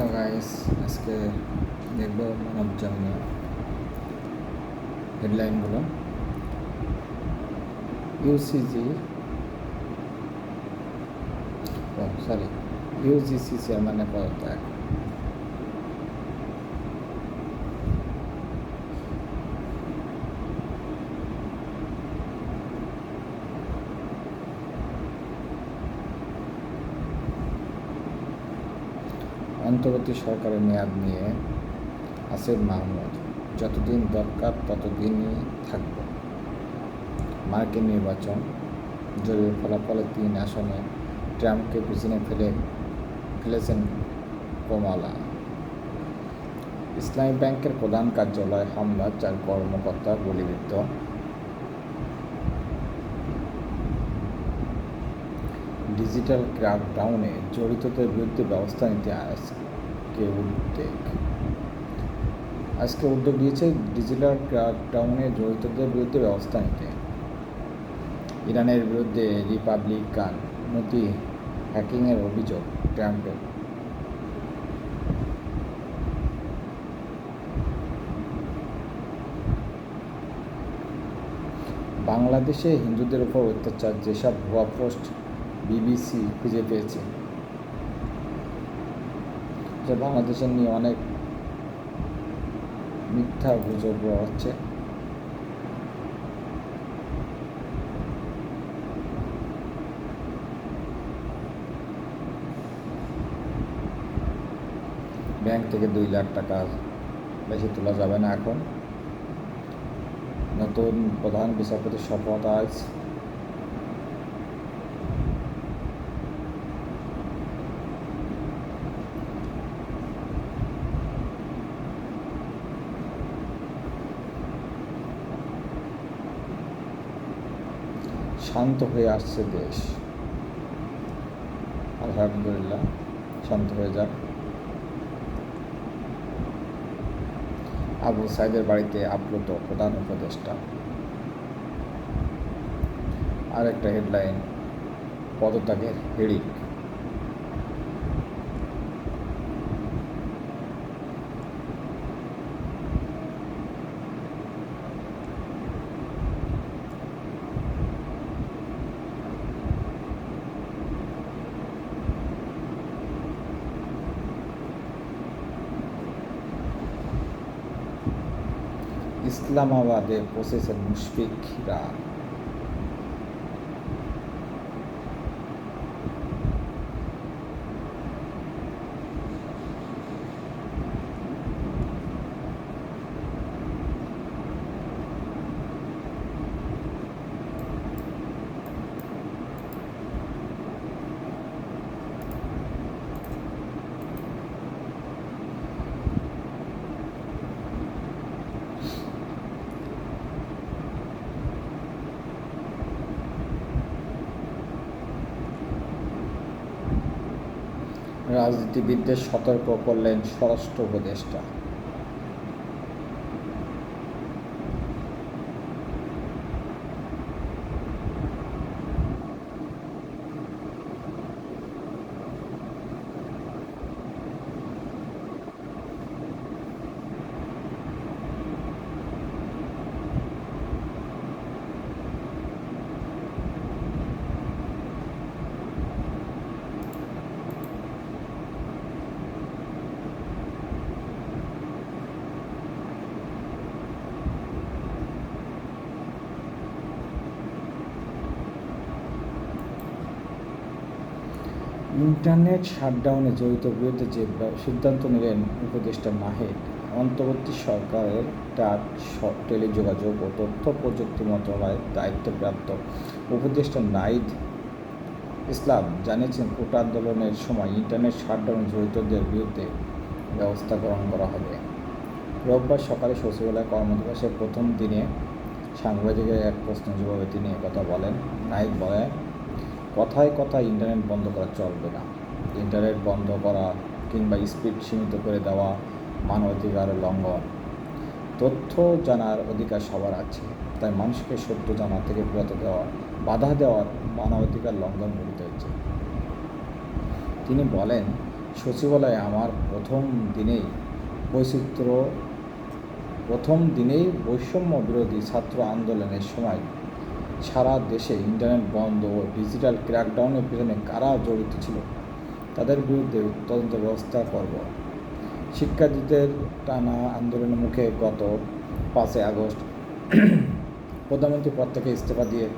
Hello guys, আজকে দেখব মানবজমিনে হেডলাইনগুলো। ইউসিজি UGC চেয়ারম্যানের পদত্যাগ। অন্তর্বর্তী সরকারের মেয়াদ নিয়ে আসিফ মাহমুদ, যতদিন দরকার ততদিনই থাকব। মার্কিন নির্বাচন জরিপের ফলাফলে 3 আসনে ট্রাম্পকে পিছনে ফেলেছেন কমলা। ইসলামী ব্যাংকের প্রধান কার্যালয়ে হামলা, 4 কর্মকর্তা গুলিবিদ্ধ। ডিজিটাল ক্র্যাকডাউনে জড়িতদের বিরুদ্ধে ব্যবস্থা নিতে আজকে উদ্যোগ নিয়েছে ডিজিটাল ক্র্যাকডাউনে জড়িতদের বিরুদ্ধে ব্যবস্থা নিতে। ইরানের বিরুদ্ধে রিপাবলিকান নথি হ্যাকিংয়ের অভিযোগ ট্রাম্পের। বাংলাদেশে হিন্দুদের উপর অত্যাচার, যেসব ভুয়া পোস্ট বিবিসি খুঁজে পেয়েছে, যে বাংলাদেশের নিয়ে অনেক মিথ্যা গুজব হচ্ছে। ব্যাংক থেকে 2 লাখ টাকা বেশি তোলা যাবে না এখন। নতুন প্রধান বিচারপতির শপথ আজ। শান্ত হয়ে আসছে দেশ, আলহামদুলিল্লাহ শান্ত হয়ে যাক। আবু সাইদের বাড়িতে আপ্লুত প্রধান উপদেষ্টা। আর একটা হেডলাইন, পদত্যাগের হিড়িক। ইসলামাবাদে পৌঁছেছেন মুশফিকরা। রাজনীতিবিদদের সতর্ক করলেন স্বরাষ্ট্র উপদেষ্টা। ইন্টারনেট শাটডাউনে জড়িত বিরুদ্ধে যে সিদ্ধান্ত নিলেন উপদেষ্টা নাহিদ, অন্তর্বর্তী সরকারের ডাক, টেলিযোগাযোগ ও তথ্য প্রযুক্তি মন্ত্রণালয়ের দায়িত্বপ্রাপ্ত উপদেষ্টা নাহিদ ইসলাম জানিয়েছেন, কোটা আন্দোলনের সময় ইন্টারনেট শাটডাউনে জড়িতদের বিরুদ্ধে ব্যবস্থা গ্রহণ করা হবে। রোববার সকালে সচিবালয় কর্মদিবসের প্রথম দিনে সাংবাদিকের এক প্রশ্নের জবাবে তিনি একথা বলেন। নাহিদ বলেন, কথায় কথায় ইন্টারনেট বন্ধ করা চলবে না। ইন্টারনেট বন্ধ করা কিংবা স্পিড সীমিত করে দেওয়া মানবাধিকার লঙ্ঘন। তথ্য জানার অধিকার সবার আছে, তাই মানুষকে সত্য জানা থেকে বাধা দেওয়ার মানবাধিকার লঙ্ঘন ঘটিত হচ্ছে। তিনি বলেন, সচিবালয়ে আমার প্রথম দিনেই বৈষম্য বিরোধী ছাত্র আন্দোলনের সময় সারা দেশে ইন্টারনেট বন্ধ ও ডিজিটাল ক্র্যাকডাউনের পিছনে কারা জড়িত ছিল তাদের বিরুদ্ধে তদন্ত ব্যবস্থা করব। শিক্ষার্থীদের টানা আন্দোলনের মুখে গত 5 আগস্ট প্রধানমন্ত্রী পদ থেকে ইস্তফা দিয়ে